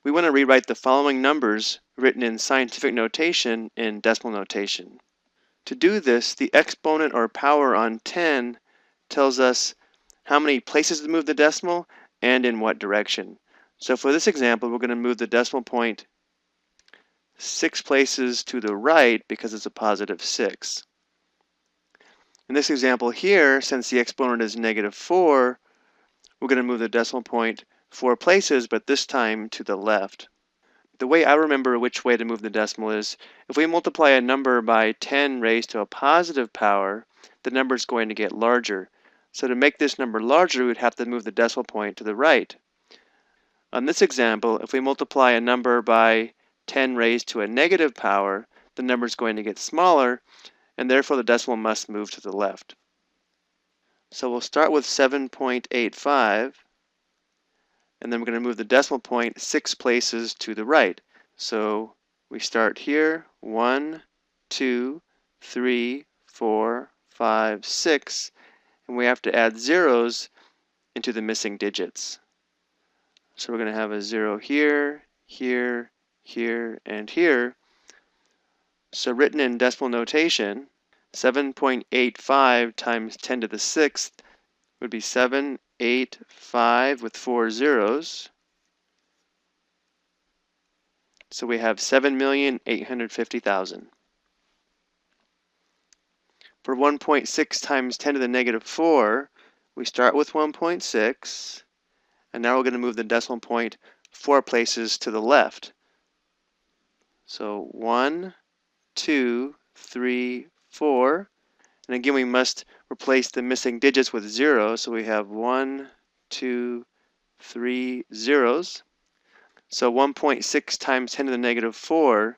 we want to rewrite the following numbers written in scientific notation in decimal notation. To do this, the exponent or power on 10 tells us how many places to move the decimal and in what direction. So for this example, we're going to move the decimal point 6 places to the right because it's a positive 6. In this example here, since the exponent is -4, we're going to move the decimal point 4 places, but this time to the left. The way I remember which way to move the decimal is, if we multiply a number by 10 raised to a positive power, the number is going to get larger. So to make this number larger, we'd have to move the decimal point to the right. On this example, if we multiply a number by 10 raised to a negative power, the number is going to get smaller, and therefore the decimal must move to the left. So we'll start with 7.85, and then we're going to move the decimal point 6 places to the right. So we start here, 1, 2, 3, 4, 5, 6, and we have to add zeros into the missing digits. So we're going to have a 0 here, here, here, and here. So written in decimal notation, 7.85 times 10 to the 6th would be 785 with 4 zeros. So we have 7,850,000. For 1.6 times 10 to the -4, we start with 1.6, and now we're going to move the decimal point 4 places to the left. So 1, 2, 3, 4. And again, we must replace the missing digits with 0. So we have 1, 2, 3 zeros. So 1.6 times 10 to the -4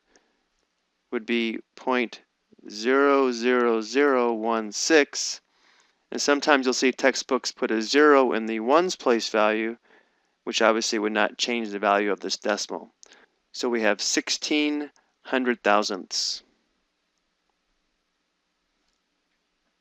would be 0.00016. And sometimes you'll see textbooks put a 0 in the ones place value, which obviously would not change the value of this decimal. So we have 16 hundred thousandths.